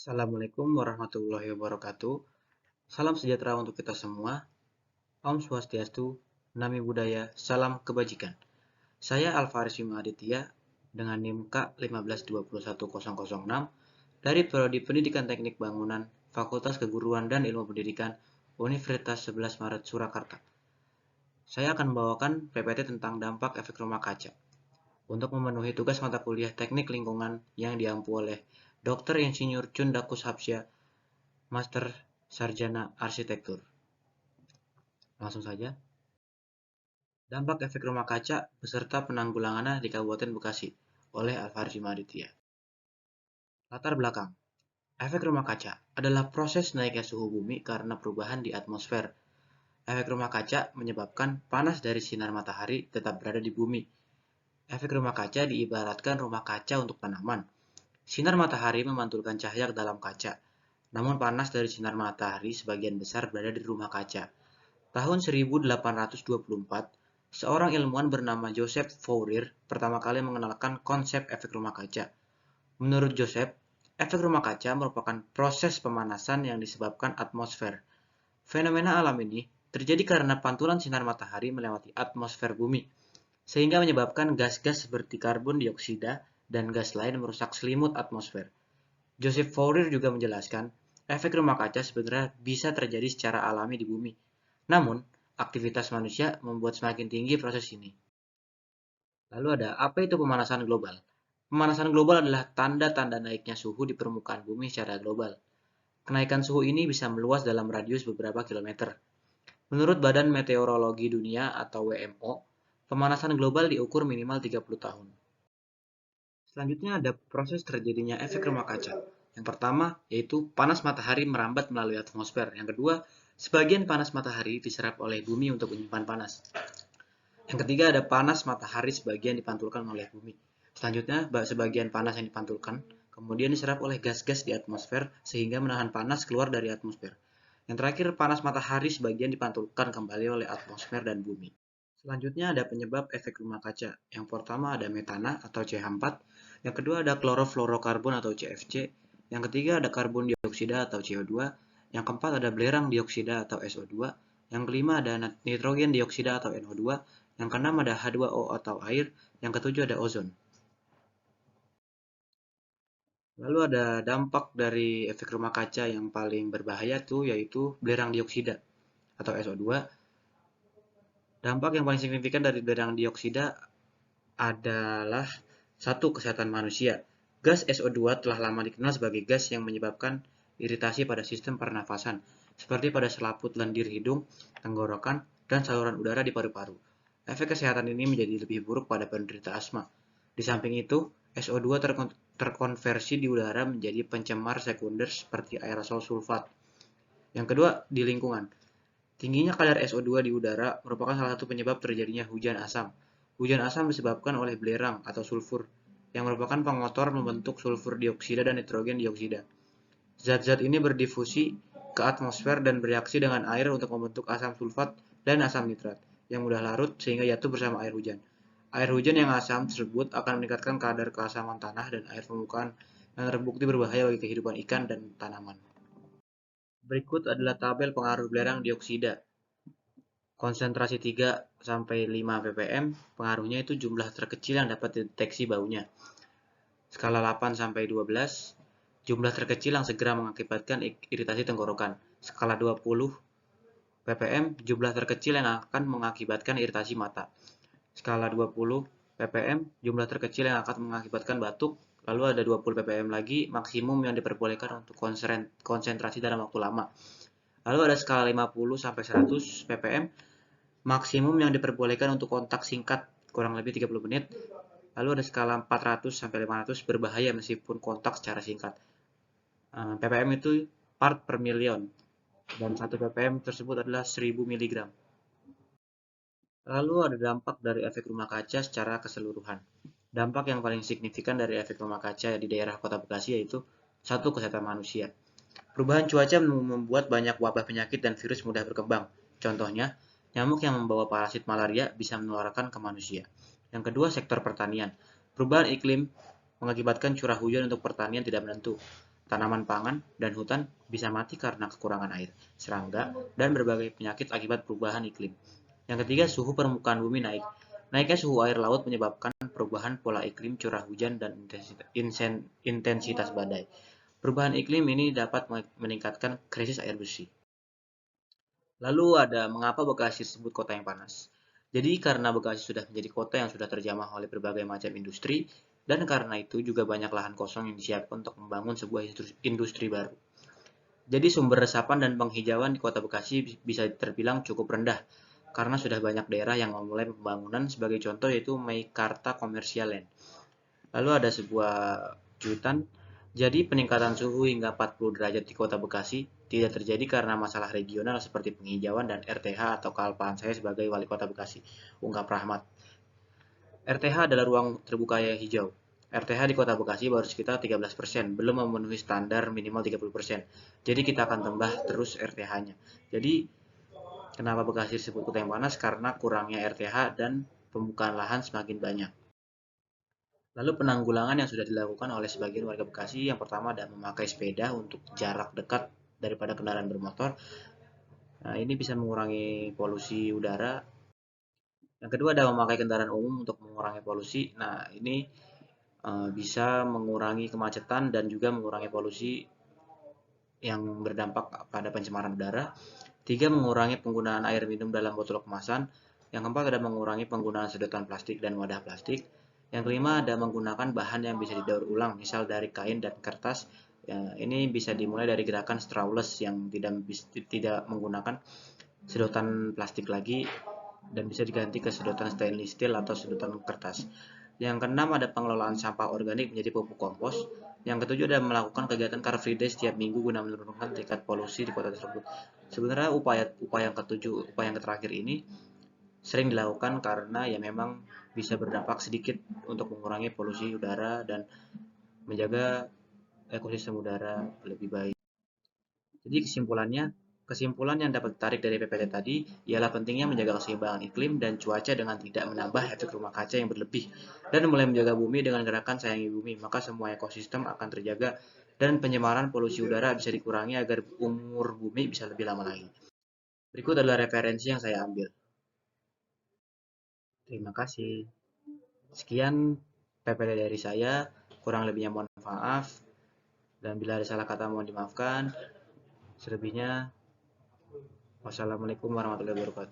Assalamualaikum warahmatullahi wabarakatuh. Salam sejahtera untuk kita semua. Om Swastiastu, Nami Buddhaya, Salam Kebajikan. Saya Alvaris Bima Aditya dengan NIM K1521006 dari Prodi Pendidikan Teknik Bangunan, Fakultas Keguruan dan Ilmu Pendidikan, Universitas 11 Maret Surakarta. Saya akan membawakan PPT tentang dampak efek rumah kaca untuk memenuhi tugas mata kuliah Teknik Lingkungan yang diampu oleh Dr. Insinyur Cundakus Habsya, Master Sarjana Arsitektur. Langsung saja. Dampak efek rumah kaca beserta penanggulangannya di Kabupaten Bekasi oleh Alvaris Aditya. Latar belakang. Efek rumah kaca adalah proses naiknya suhu bumi karena perubahan di atmosfer. Efek rumah kaca menyebabkan panas dari sinar matahari tetap berada di bumi. Efek rumah kaca diibaratkan rumah kaca untuk tanaman. Sinar matahari memantulkan cahaya ke dalam kaca, namun panas dari sinar matahari sebagian besar berada di rumah kaca. Tahun 1824, seorang ilmuwan bernama Joseph Fourier pertama kali mengenalkan konsep efek rumah kaca. Menurut Joseph, efek rumah kaca merupakan proses pemanasan yang disebabkan atmosfer. Fenomena alam ini terjadi karena pantulan sinar matahari melewati atmosfer bumi, sehingga menyebabkan gas-gas seperti karbon dioksida dan gas lain merusak selimut atmosfer. Joseph Fourier juga menjelaskan, efek rumah kaca sebenarnya bisa terjadi secara alami di bumi. Namun, aktivitas manusia membuat semakin tinggi proses ini. Lalu ada, apa itu pemanasan global? Pemanasan global adalah tanda-tanda naiknya suhu di permukaan bumi secara global. Kenaikan suhu ini bisa meluas dalam radius beberapa kilometer. Menurut Badan Meteorologi Dunia atau WMO, pemanasan global diukur minimal 30 tahun. Selanjutnya ada proses terjadinya efek rumah kaca. Yang pertama yaitu panas matahari merambat melalui atmosfer. Yang kedua, sebagian panas matahari diserap oleh bumi untuk menyimpan panas. Yang ketiga ada panas matahari sebagian dipantulkan oleh bumi. Selanjutnya, sebagian panas yang dipantulkan kemudian diserap oleh gas-gas di atmosfer sehingga menahan panas keluar dari atmosfer. Yang terakhir, panas matahari sebagian dipantulkan kembali oleh atmosfer dan bumi. Selanjutnya ada penyebab efek rumah kaca. Yang pertama ada metana atau CH4, yang kedua ada klorofluorokarbon atau CFC, yang ketiga ada karbon dioksida atau CO2, yang keempat ada belerang dioksida atau SO2, yang kelima ada nitrogen dioksida atau NO2, yang keenam ada H2O atau air, yang ketujuh ada ozon. Lalu ada dampak dari efek rumah kaca yang paling berbahaya tuh yaitu belerang dioksida atau SO2. Dampak yang paling signifikan dari belerang dioksida adalah satu, kesehatan manusia. Gas SO2 telah lama dikenal sebagai gas yang menyebabkan iritasi pada sistem pernafasan, seperti pada selaput lendir hidung, tenggorokan, dan saluran udara di paru-paru. Efek kesehatan ini menjadi lebih buruk pada penderita asma. Di samping itu, SO2 terkonversi di udara menjadi pencemar sekunder seperti aerosol sulfat. Yang kedua, di lingkungan. Tingginya kadar SO2 di udara merupakan salah satu penyebab terjadinya hujan asam. Hujan asam disebabkan oleh belerang atau sulfur, yang merupakan pengotor membentuk sulfur dioksida dan nitrogen dioksida. Zat-zat ini berdifusi ke atmosfer dan bereaksi dengan air untuk membentuk asam sulfat dan asam nitrat, yang mudah larut sehingga jatuh bersama air hujan. Air hujan yang asam tersebut akan meningkatkan kadar keasaman tanah dan air permukaan yang terbukti berbahaya bagi kehidupan ikan dan tanaman. Berikut adalah tabel pengaruh belerang dioksida. Konsentrasi 3-5 ppm, pengaruhnya itu jumlah terkecil yang dapat dideteksi baunya. Skala 8-12, jumlah terkecil yang segera mengakibatkan iritasi tenggorokan. Skala 20 ppm, jumlah terkecil yang akan mengakibatkan iritasi mata. Skala 20 ppm, jumlah terkecil yang akan mengakibatkan batuk. Lalu ada 20 ppm lagi, maksimum yang diperbolehkan untuk konsentrasi dalam waktu lama. Lalu ada skala 50-100 ppm, maksimum yang diperbolehkan untuk kontak singkat kurang lebih 30 menit. Lalu ada skala 400-500 berbahaya meskipun kontak secara singkat. ppm itu part per million dan 1 ppm tersebut adalah 1000 mg. Lalu ada dampak dari efek rumah kaca secara keseluruhan. Dampak yang paling signifikan dari efek rumah kaca di daerah Kota Bekasi yaitu satu, kesehatan manusia. Perubahan cuaca membuat banyak wabah penyakit dan virus mudah berkembang. Contohnya, nyamuk yang membawa parasit malaria bisa menularkan ke manusia. Yang kedua, sektor pertanian. Perubahan iklim mengakibatkan curah hujan untuk pertanian tidak menentu. tanaman pangan, dan hutan bisa mati karena kekurangan air, serangga, dan berbagai penyakit akibat perubahan iklim. Yang ketiga, suhu permukaan bumi naik. Naiknya suhu air laut menyebabkan perubahan pola iklim, curah hujan, dan intensitas badai. Perubahan iklim ini dapat meningkatkan krisis air bersih. Lalu ada mengapa Bekasi disebut kota yang panas? Jadi karena Bekasi sudah menjadi kota yang sudah terjamah oleh berbagai macam industri, dan karena itu juga banyak lahan kosong yang disiapkan untuk membangun sebuah industri baru. Jadi sumber resapan dan penghijauan di kota Bekasi bisa terbilang cukup rendah, karena sudah banyak daerah yang memulai pembangunan, sebagai contoh yaitu Meikarta Commercial Land. Lalu ada sebuah cuitan, jadi peningkatan suhu hingga 40 derajat di kota Bekasi tidak terjadi karena masalah regional seperti penghijauan dan RTH atau kealpaan saya sebagai wali kota Bekasi, ungkap Rahmat. RTH adalah ruang terbuka hijau. RTH di kota Bekasi baru sekitar 13%, belum memenuhi standar minimal 30%. Jadi kita akan tambah terus RTH-nya. Jadi kenapa Bekasi disebut kota yang panas? Karena kurangnya RTH dan pembukaan lahan semakin banyak. Lalu penanggulangan yang sudah dilakukan oleh sebagian warga Bekasi, yang pertama adalah memakai sepeda untuk jarak dekat daripada kendaraan bermotor. Nah, ini bisa mengurangi polusi udara. Yang kedua adalah memakai kendaraan umum untuk mengurangi polusi. Nah, ini bisa mengurangi kemacetan dan juga mengurangi polusi yang berdampak pada pencemaran udara. Tiga, mengurangi penggunaan air minum dalam botol kemasan. Yang keempat adalah mengurangi penggunaan sedotan plastik dan wadah plastik. Yang kelima ada menggunakan bahan yang bisa didaur ulang, misal dari kain dan kertas. Ya, ini bisa dimulai dari gerakan strawless yang tidak menggunakan sedotan plastik lagi dan bisa diganti ke sedotan stainless steel atau sedotan kertas. Yang keenam ada pengelolaan sampah organik menjadi pupuk kompos. Yang ketujuh ada melakukan kegiatan car free day setiap minggu guna menurunkan tingkat polusi di kota tersebut. Sebenarnya upaya yang terakhir ini sering dilakukan karena ya memang bisa berdampak sedikit untuk mengurangi polusi udara dan menjaga ekosistem udara lebih baik. Jadi kesimpulan yang dapat ditarik dari PPT tadi ialah pentingnya menjaga keseimbangan iklim dan cuaca dengan tidak menambah efek rumah kaca yang berlebih dan mulai menjaga bumi dengan gerakan sayangi bumi, maka semua ekosistem akan terjaga dan pencemaran polusi udara bisa dikurangi agar umur bumi bisa lebih lama lagi. Berikut adalah referensi yang saya ambil. Terima kasih. Sekian PPT dari saya, kurang lebihnya mohon maaf, dan bila ada salah kata mohon dimaafkan. Selebihnya, wassalamualaikum warahmatullahi wabarakatuh.